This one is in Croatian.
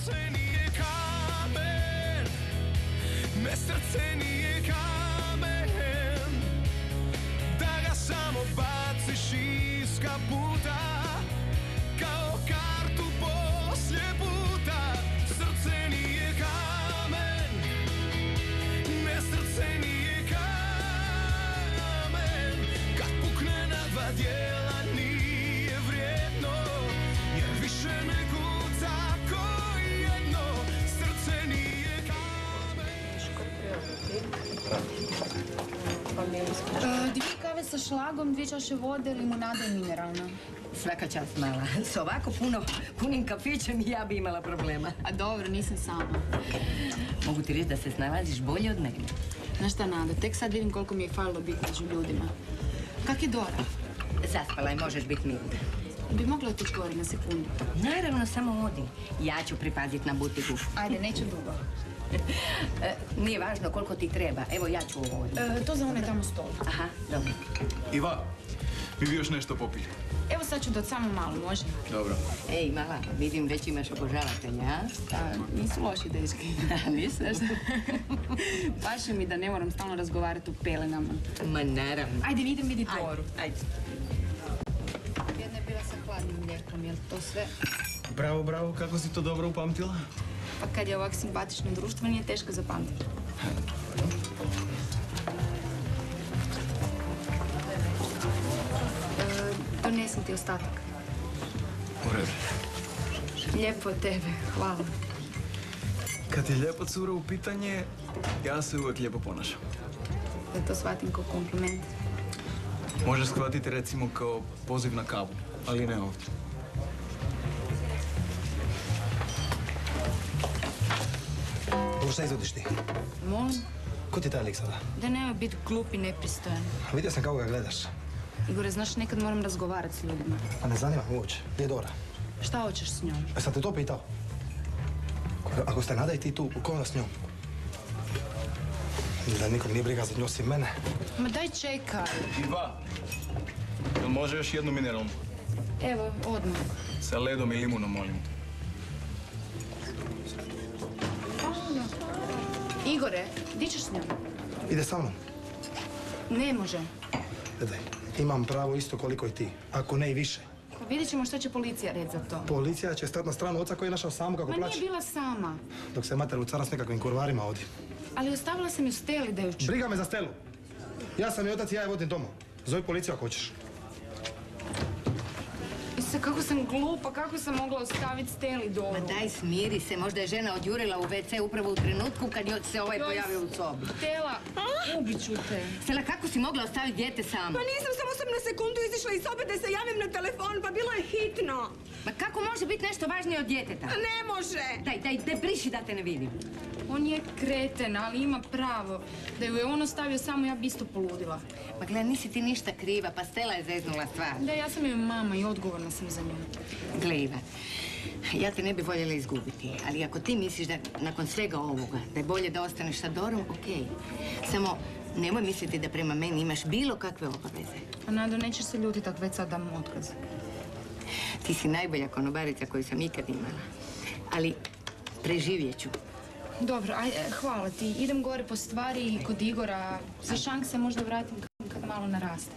srce nije kamen, ne srce nije kamen, da ga samo baciš iz kaputa, kao kartu poslije puta. Srce nije kamen, ne srce nije kamen, kad pukne na dva dijela nije vrijedno, jer više ne kuca ko jedno. Srce nije kamen. Dvije kave sa šlagom, 2 čaše vode, limunada i mineralna. Svaka čast mala. S ovako punim kafićem ja bi imala problema. A dobro, nisam sama. Mogu ti reći da se snalaziš bolje od mene. Znaš šta, Nada, tek sad vidim koliko mi je falilo biti među ljudima. Kak je Dora? Zaspala i možeš biti mirna. Bi mogla otići gore na sekundu? Naravno, samo odi. Ja ću pripaziti na butiku. Ajde, neću dugo. Nije važno koliko ti treba. Evo, ja ću ovo. To za onaj tamo stol. Aha, dobro. Iva, mi bi još nešto popili. Evo sad ću dati samo malo, može? Dobro. Ej, mala, vidim već imaš obožavatelja, a? Nisu loši dečki. Nisu? Paše mi da ne moram stalno razgovarati u pelenama. Ma naravno. Ajde, idem vidjeti Doru. Ajde. Jedna je bila sa hladnim mlijekom, jel to sve? Bravo, bravo, kako si to dobro upamtila? Pa kad je ovak simpatično društvo, nije teško zapamtiti. Donesem ti ostatak. U redu. Lijepo od tebe, hvala. Kad je lijepa cura u pitanje, ja se uvijek lijepo ponašam. Da to shvatim kao kompliment. Možeš shvatiti recimo kao poziv na kavu, ali ne ovdje. Ovo šta izvodiš ti? Molim? Ko ti je taj lik sada? Da nemoj biti glup i nepristojan. Vidio sam kako ga gledaš. Igore, znaš, nekad moram razgovarati s ljudima. A ne zanima me uopće. Gdje je Dora? Šta hoćeš s njom? E sam te to pitao. Ako ste Nada i ti tu, ko onda s njom? Da nikom nije briga za nju osim mene. Ma daj čekaj. Iva, jel može još jednu mineralnu? Evo, odmah. Sa ledom i limunom, molim. Igore, di ćeš s njom? Ide sa mnom. Ne može. Gledaj, imam pravo isto koliko i ti. Ako ne i više. Pa vidjet ćemo što će policija reći za to. Policija će stati na stranu oca koji je našao samu kako Ma plaće. nije bila sama. Dok se mater lucara s nekakvim kurvarima ovdje. Ali ostavila sam ju Steli da ju ču. Briga me za Stelu. Ja sam i otac i ja je vodim doma. Zovi policiju ako hoćeš. Kako sam glupa, kako sam mogla ostaviti Steli Doru? Ma daj, smiri se, možda je žena odjurila u WC upravo u trenutku kad je se ovaj pojavio u sobi. Stela, ubit ću te. Stela, kako si mogla ostaviti dijete samo? Pa nisam, samo sam na sekundu izišla iz sobe da se javim na telefon, pa bilo je hitno. Ma kako može biti nešto važnije od djeteta? Ne može! Daj, briši da te ne vidim. On je kreten, ali ima pravo. Da ju je on ostavio samo, ja bi isto poludila. Ma gledaj, nisi ti ništa kriva, pa Stela je zeznula stvar. Da, ja sam joj mama i odgovorna sam za nju. Gle, Iva, ja te ne bi voljela izgubiti, ali ako ti misliš da nakon svega ovoga, da je bolje da ostaneš sa Dorom, okej. Samo nemoj misliti da prema meni imaš bilo kakve obaveze. Pa Nado, nećeš se ljuti tak već sad dam otkaz. Ti si najbolja konobarica koju sam ikad imala, ali preživjet ću. Dobro, hvala ti. Idem gore po stvari kod Igora. Za šank se možda vratim kad malo naraste.